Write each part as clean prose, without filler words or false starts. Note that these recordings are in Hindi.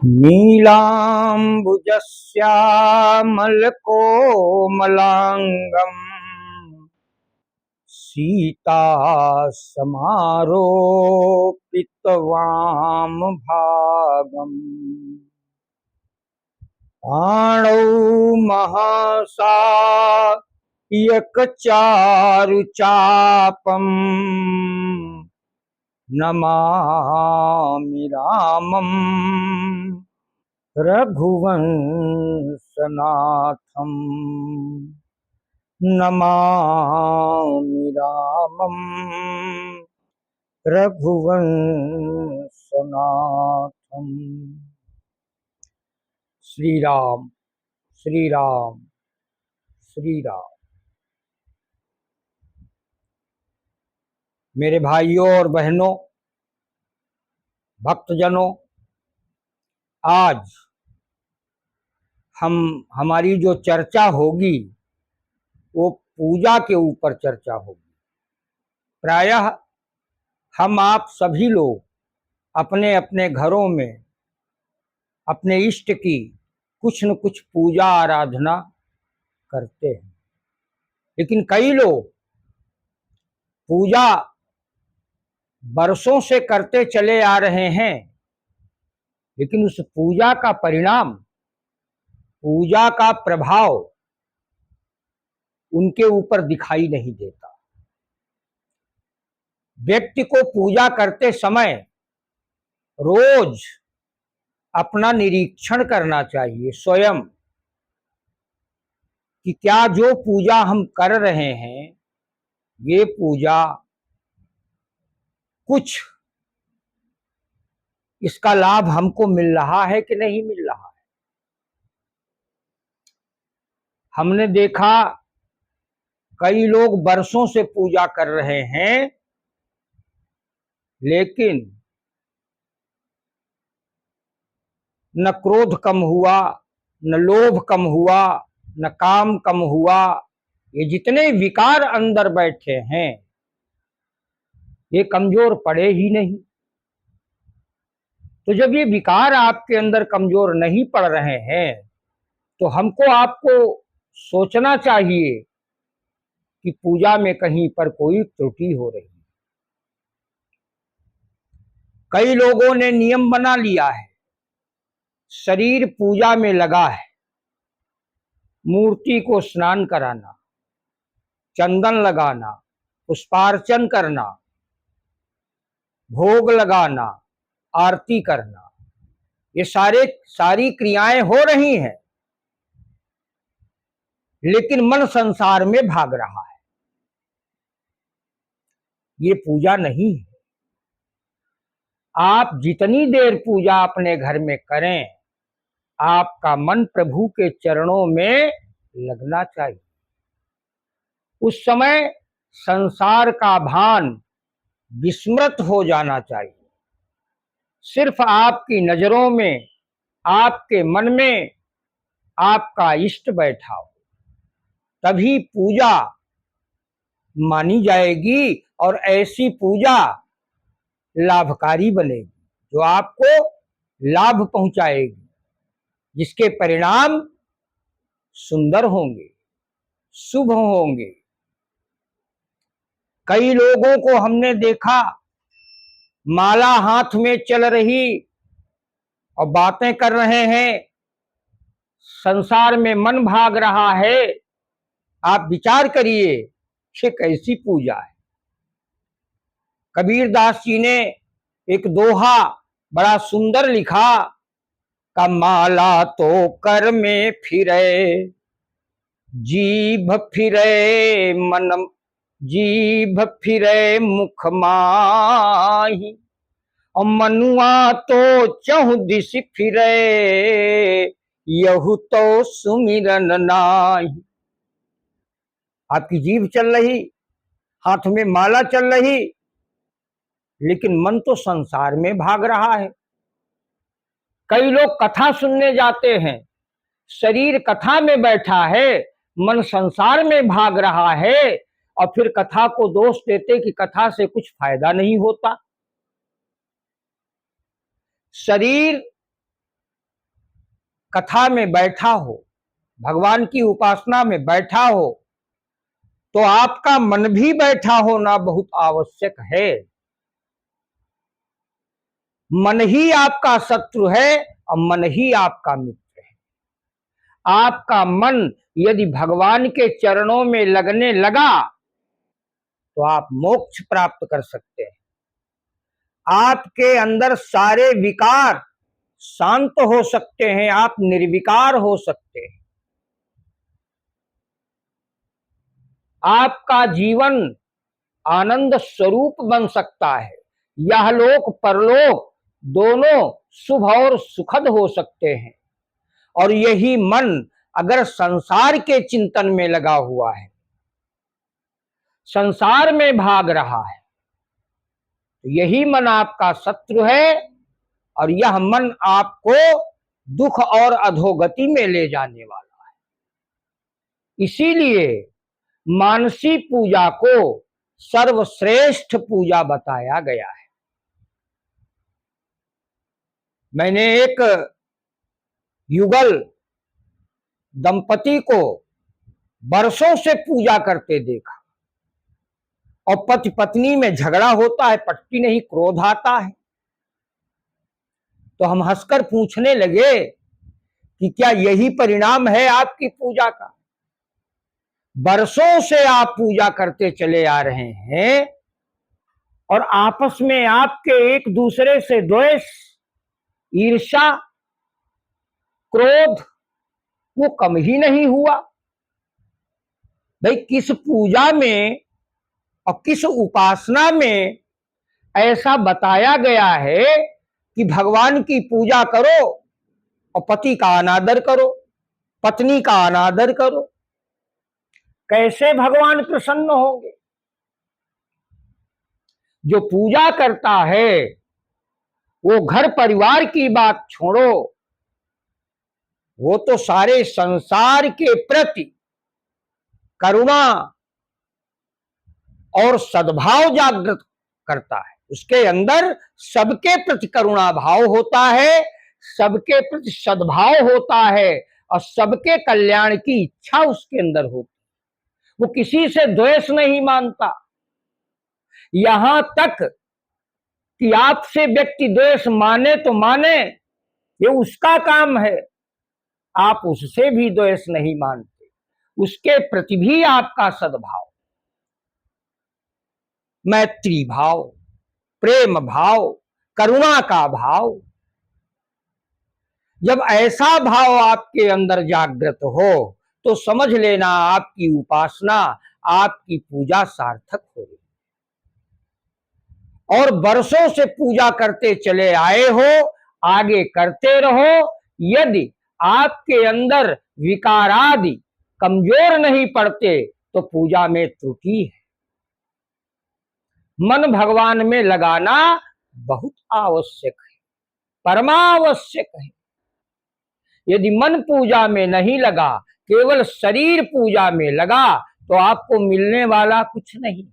नीलाम्बुजश्यामलकोमलाङ्गम् सीतासमारोपितवामभागम् पाणौ महासायकचारुचापम् नमामि रामम् रघुवंशनाथम्। नमामि रामम् रघुवंशनाथम्। श्री राम श्री राम श्री राम। मेरे भाइयों और बहनों, भक्तजनों, आज हमारी जो चर्चा होगी वो पूजा के ऊपर चर्चा होगी। प्रायः हम आप सभी लोग अपने अपने घरों में अपने इष्ट की कुछ न कुछ पूजा आराधना करते हैं, लेकिन कई लोग पूजा बरसों से करते चले आ रहे हैं, लेकिन उस पूजा का परिणाम, पूजा का प्रभाव उनके ऊपर दिखाई नहीं देता। व्यक्ति को पूजा करते समय रोज अपना निरीक्षण करना चाहिए स्वयं कि क्या जो पूजा हम कर रहे हैं ये पूजा कुछ इसका लाभ हमको मिल रहा है कि नहीं मिल रहा है। हमने देखा कई लोग बरसों से पूजा कर रहे हैं, लेकिन न क्रोध कम हुआ, न लोभ कम हुआ, न काम कम हुआ। ये जितने विकार अंदर बैठे हैं ये कमजोर पड़े ही नहीं। तो जब ये विकार आपके अंदर कमजोर नहीं पड़ रहे हैं तो हमको आपको सोचना चाहिए कि पूजा में कहीं पर कोई त्रुटि हो रही है। कई लोगों ने नियम बना लिया है, शरीर पूजा में लगा है, मूर्ति को स्नान कराना, चंदन लगाना, पुष्पार्चन करना, भोग लगाना, आरती करना, ये सारी क्रियाएं हो रही हैं, लेकिन मन संसार में भाग रहा है। ये पूजा नहीं है। आप जितनी देर पूजा अपने घर में करें, आपका मन प्रभु के चरणों में लगना चाहिए। उस समय संसार का भान विस्मृत हो जाना चाहिए। सिर्फ आपकी नजरों में, आपके मन में आपका इष्ट बैठा हो, तभी पूजा मानी जाएगी और ऐसी पूजा लाभकारी बनेगी जो आपको लाभ पहुंचाएगी, जिसके परिणाम सुंदर होंगे, शुभ होंगे। कई लोगों को हमने देखा माला हाथ में चल रही और बातें कर रहे हैं, संसार में मन भाग रहा है। आप विचार करिए ये कैसी पूजा है। कबीरदास जी ने एक दोहा बड़ा सुंदर लिखा, का माला तो कर में फिरे, जीभ फिरे मन, जीभ फिरे मुख माही, और मनुआ तो चहु दिश फिरे, यहु तो सुमिरन नाही। आपकी जीभ चल रही, हाथ में माला चल रही, लेकिन मन तो संसार में भाग रहा है। कई लोग कथा सुनने जाते हैं, शरीर कथा में बैठा है, मन संसार में भाग रहा है, और फिर कथा को दोष देते कि कथा से कुछ फायदा नहीं होता। शरीर कथा में बैठा हो, भगवान की उपासना में बैठा हो, तो आपका मन भी बैठा होना बहुत आवश्यक है। मन ही आपका शत्रु है और मन ही आपका मित्र है। आपका मन यदि भगवान के चरणों में लगने लगा तो आप मोक्ष प्राप्त कर सकते हैं। आपके अंदर सारे विकार शांत हो सकते हैं, आप निर्विकार हो सकते हैं। आपका जीवन आनंद स्वरूप बन सकता है। यह लोक परलोक दोनों शुभ और सुखद हो सकते हैं। और यही मन अगर संसार के चिंतन में लगा हुआ है, संसार में भाग रहा है, तो यही मन आपका शत्रु है और यह मन आपको दुख और अधोगति में ले जाने वाला है। इसीलिए मानसी पूजा को सर्वश्रेष्ठ पूजा बताया गया है। मैंने एक युगल दंपति को वर्षों से पूजा करते देखा और पति पत्नी में झगड़ा होता है, पटती नहीं, क्रोध आता है। तो हम हंसकर पूछने लगे कि क्या यही परिणाम है आपकी पूजा का? वर्षों से आप पूजा करते चले आ रहे हैं और आपस में आपके एक दूसरे से द्वेष, ईर्ष्या, क्रोध वो कम ही नहीं हुआ। भाई किस पूजा में और किस उपासना में ऐसा बताया गया है कि भगवान की पूजा करो और पति का अनादर करो, पत्नी का अनादर करो? कैसे भगवान प्रसन्न होंगे? जो पूजा करता है वो घर परिवार की बात छोड़ो, वो तो सारे संसार के प्रति करुणा और सद्भाव जागृत करता है। उसके अंदर सबके प्रति करुणा भाव होता है, सबके प्रति सद्भाव होता है और सबके कल्याण की इच्छा उसके अंदर होती है। वो किसी से द्वेष नहीं मानता। यहां तक कि आपसे व्यक्ति द्वेष माने तो माने, ये उसका काम है, आप उससे भी द्वेष नहीं मानते, उसके प्रति भी आपका सद्भाव, मैत्री भाव, प्रेम भाव, करुणा का भाव। जब ऐसा भाव आपके अंदर जागृत हो तो समझ लेना आपकी उपासना, आपकी पूजा सार्थक हो रही। और वर्षों से पूजा करते चले आए हो, आगे करते रहो। यदि आपके अंदर विकार आदि कमजोर नहीं पड़ते तो पूजा में त्रुटि है। मन भगवान में लगाना बहुत आवश्यक है, परमावश्यक है। यदि मन पूजा में नहीं लगा, केवल शरीर पूजा में लगा, तो आपको मिलने वाला कुछ नहीं।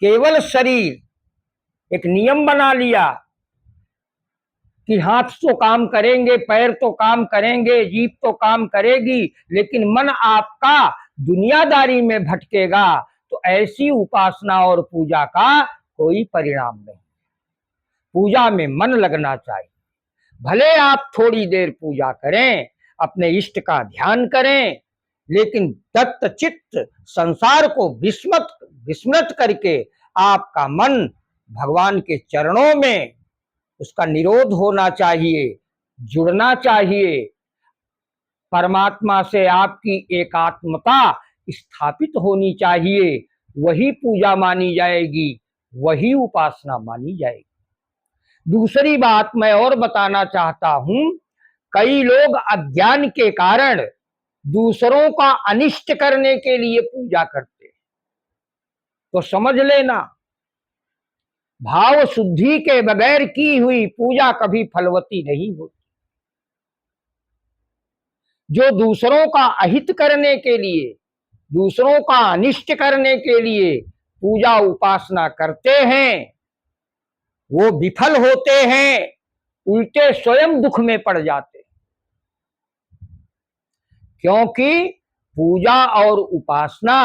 केवल शरीर एक नियम बना लिया कि हाथ तो काम करेंगे, पैर तो काम करेंगे, जीभ तो काम करेगी, लेकिन मन आपका दुनियादारी में भटकेगा, तो ऐसी उपासना और पूजा का कोई परिणाम नहीं। पूजा में मन लगना चाहिए। भले आप थोड़ी देर पूजा करें, अपने इष्ट का ध्यान करें, लेकिन तत्चित्त संसार को विस्मृत करके आपका मन भगवान के चरणों में, उसका निरोध होना चाहिए, जुड़ना चाहिए। परमात्मा से आपकी एकात्मता स्थापित होनी चाहिए। वही पूजा मानी जाएगी, वही उपासना मानी जाएगी। दूसरी बात मैं और बताना चाहता हूं, कई लोग अज्ञान के कारण दूसरों का अनिष्ट करने के लिए पूजा करते हैं। तो समझ लेना, भाव शुद्धि के बगैर की हुई पूजा कभी फलवती नहीं होती। जो दूसरों का अहित करने के लिए, दूसरों का अनिष्ट करने के लिए पूजा उपासना करते हैं, वो विफल होते हैं, उल्टे स्वयं दुख में पड़ जाते हैं। क्योंकि पूजा और उपासना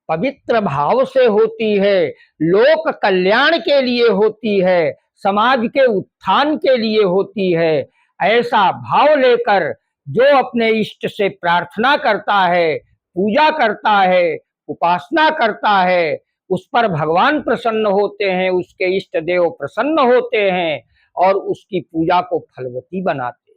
पवित्र भाव से होती है, लोक कल्याण के लिए होती है, समाज के उत्थान के लिए होती है। ऐसा भाव लेकर जो अपने इष्ट से प्रार्थना करता है, पूजा करता है, उपासना करता है, उस पर भगवान प्रसन्न होते हैं, उसके इष्ट देव प्रसन्न होते हैं और उसकी पूजा को फलवती बनाते हैं।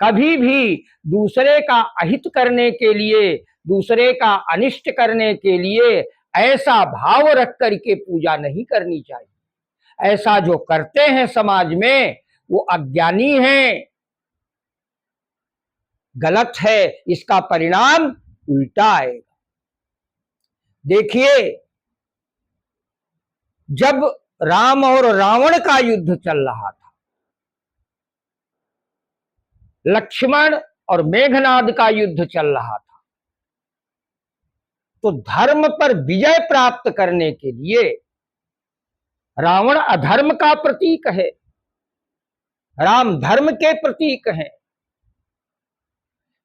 कभी भी दूसरे का अहित करने के लिए, दूसरे का अनिष्ट करने के लिए ऐसा भाव रख करके पूजा नहीं करनी चाहिए। ऐसा जो करते हैं समाज में वो अज्ञानी हैं, गलत है, इसका परिणाम उल्टा आएगा। देखिए, जब राम और रावण का युद्ध चल रहा था, लक्ष्मण और मेघनाद का युद्ध चल रहा था, तो धर्म पर विजय प्राप्त करने के लिए, रावण अधर्म का प्रतीक है, राम धर्म के प्रतीक हैं।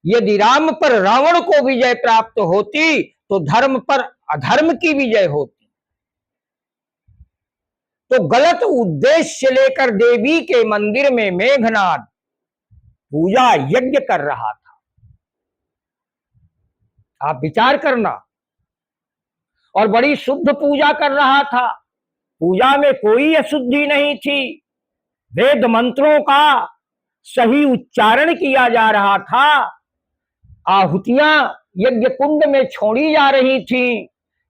यदि राम पर रावण को विजय प्राप्त होती तो धर्म पर अधर्म की विजय होती। तो गलत उद्देश्य लेकर देवी के मंदिर में मेघनाद पूजा यज्ञ कर रहा था। आप विचार करना, और बड़ी शुद्ध पूजा कर रहा था, पूजा में कोई अशुद्धि नहीं थी, वेद मंत्रों का सही उच्चारण किया जा रहा था, आहुतियां यज्ञ कुंड में छोड़ी जा रही थी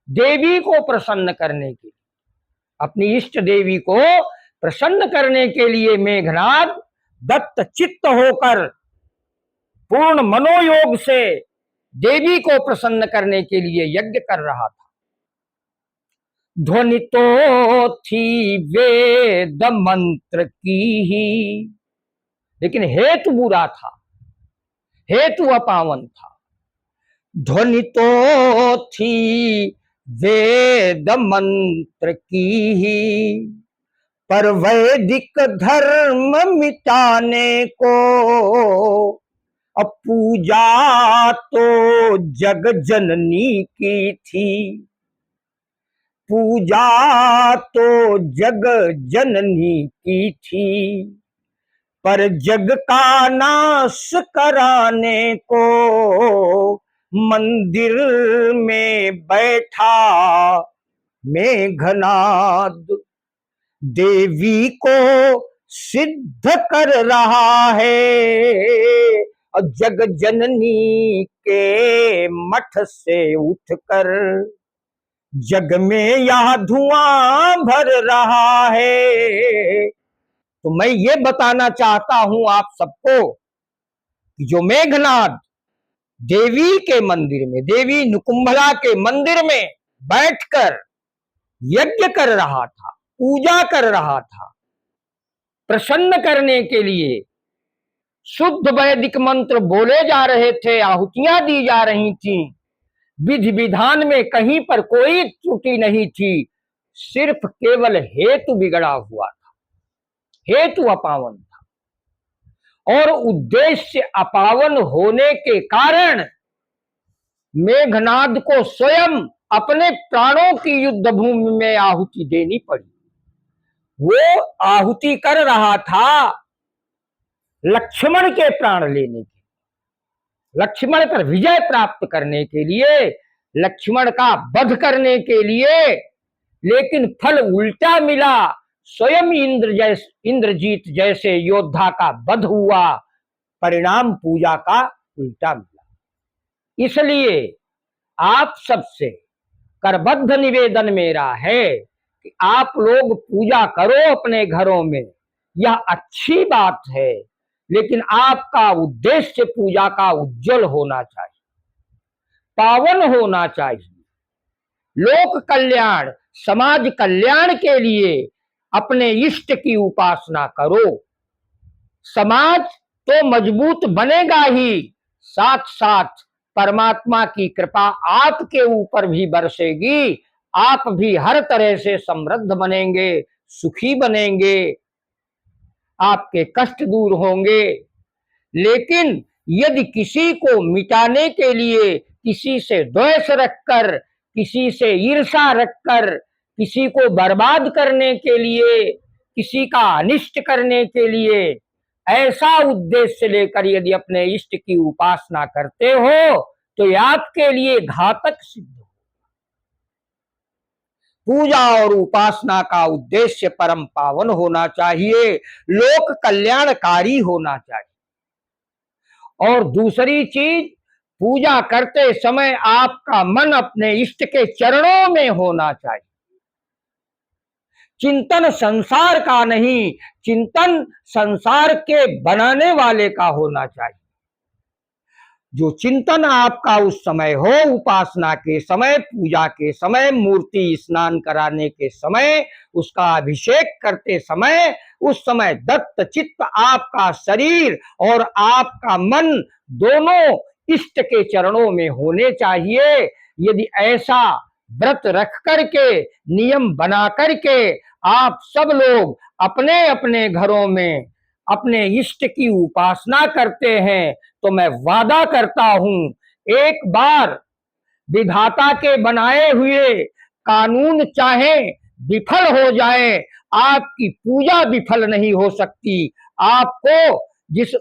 देवी को प्रसन्न करने के लिए, अपनी इष्ट देवी को प्रसन्न करने के लिए मेघनाद दत्त चित्त होकर पूर्ण मनोयोग से देवी को प्रसन्न करने के लिए यज्ञ कर रहा था। ध्वनि तो थी वेद मंत्र की ही, लेकिन हेतु बुरा था, हेतु अपावन था। ध्वनि तो थी वेद मंत्र की ही, पर वैदिक धर्म मिटाने को अब पूजा तो जग जननी की थी, पूजा तो जग जननी की थी, पर जग का नाश कराने को मंदिर में बैठा मेघनाद, देवी को सिद्ध कर रहा है और जग जननी के मठ से उठकर जग में यह धुआं भर रहा है। तो मैं ये बताना चाहता हूं आप सबको कि जो मेघनाद देवी के मंदिर में, देवी नुकुंभला के मंदिर में बैठकर यज्ञ कर रहा था, पूजा कर रहा था, प्रसन्न करने के लिए शुद्ध वैदिक मंत्र बोले जा रहे थे, आहुतियां दी जा रही थी, विधि विधान में कहीं पर कोई त्रुटि नहीं थी, सिर्फ केवल हेतु बिगड़ा हुआ था, हेतु अपावन था। और उद्देश्य अपावन होने के कारण मेघनाद को स्वयं अपने प्राणों की युद्ध भूमि में आहुति देनी पड़ी। वो आहुति कर रहा था लक्ष्मण के प्राण लेने के, लक्ष्मण पर विजय प्राप्त करने के लिए, लक्ष्मण का वध करने के लिए, लेकिन फल उल्टा मिला। स्वयं इंद्रजीत जैसे योद्धा का वध हुआ, परिणाम पूजा का उल्टा मिला। इसलिए आप सबसे करबद्ध निवेदन मेरा है कि आप लोग पूजा करो अपने घरों में, यह अच्छी बात है, लेकिन आपका उद्देश्य पूजा का उज्जवल होना चाहिए, पावन होना चाहिए। लोक कल्याण, समाज कल्याण के लिए अपने इष्ट की उपासना करो। समाज तो मजबूत बनेगा ही, साथ साथ परमात्मा की कृपा आपके ऊपर भी बरसेगी, आप भी हर तरह से समृद्ध बनेंगे, सुखी बनेंगे, आपके कष्ट दूर होंगे। लेकिन यदि किसी को मिटाने के लिए किसी से द्वेष रखकर, किसी से ईर्ष्या रखकर, किसी को बर्बाद करने के लिए, किसी का अनिष्ट करने के लिए ऐसा उद्देश्य लेकर यदि अपने इष्ट की उपासना करते हो तो यह आपके लिए घातक सिद्ध हो। पूजा और उपासना का उद्देश्य परम पावन होना चाहिए, लोक कल्याणकारी होना चाहिए। और दूसरी चीज, पूजा करते समय आपका मन अपने इष्ट के चरणों में होना चाहिए। चिंतन संसार का नहीं, चिंतन संसार के बनाने वाले का होना चाहिए। जो चिंतन आपका उस समय हो, उपासना के समय, पूजा के समय, मूर्ति स्नान कराने के समय, उसका अभिषेक करते समय, उस समय दत्त चित्त आपका शरीर और आपका मन दोनों इष्ट के चरणों में होने चाहिए। यदि ऐसा व्रत रख करके, नियम बना करके आप सब लोग अपने अपने घरों में अपने इष्ट की उपासना करते हैं तो मैं वादा करता हूं, एक बार विधाता के बनाए हुए कानून चाहे विफल हो जाए, आपकी पूजा विफल नहीं हो सकती। आपको जिस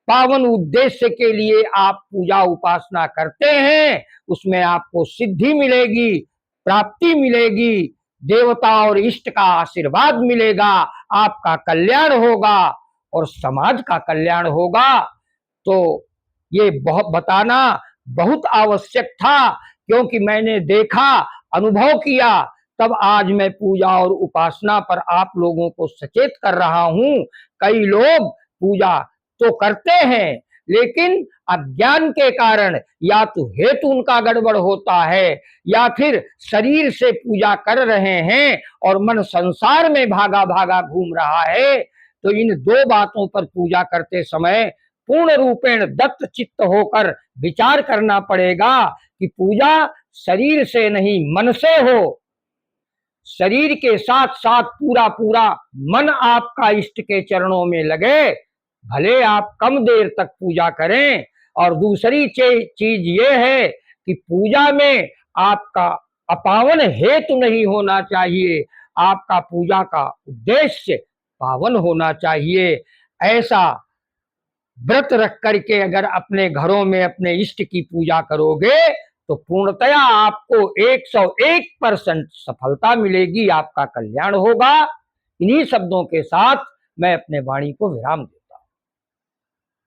पावन उद्देश्य के लिए आप पूजा उपासना करते हैं उसमें आपको सिद्धि मिलेगी, प्राप्ति मिलेगी, देवता और इष्ट का आशीर्वाद मिलेगा, आपका कल्याण होगा और समाज का कल्याण होगा। तो ये बहुत बताना बहुत आवश्यक था, क्योंकि मैंने देखा, अनुभव किया, तब आज मैं पूजा और उपासना पर आप लोगों को सचेत कर रहा हूं। कई लोग पूजा तो करते हैं लेकिन अज्ञान के कारण या तो हेतु उनका गड़बड़ होता है या फिर शरीर से पूजा कर रहे हैं और मन संसार में भागा भागा घूम रहा है। तो इन दो बातों पर पूजा करते समय पूर्ण रूपेण दत्त चित्त होकर विचार करना पड़ेगा कि पूजा शरीर से नहीं मन से हो। शरीर के साथ साथ पूरा पूरा मन आपका इष्ट के चरणों में लगे, भले आप कम देर तक पूजा करें। और दूसरी चीज ये है कि पूजा में आपका अपावन हेतु नहीं होना चाहिए, आपका पूजा का उद्देश्य पावन होना चाहिए। ऐसा व्रत रख करके अगर अपने घरों में अपने इष्ट की पूजा करोगे तो पूर्णतया आपको 101% सफलता मिलेगी, आपका कल्याण होगा। इन्हीं शब्दों के साथ मैं अपने वाणी को विराम दूं।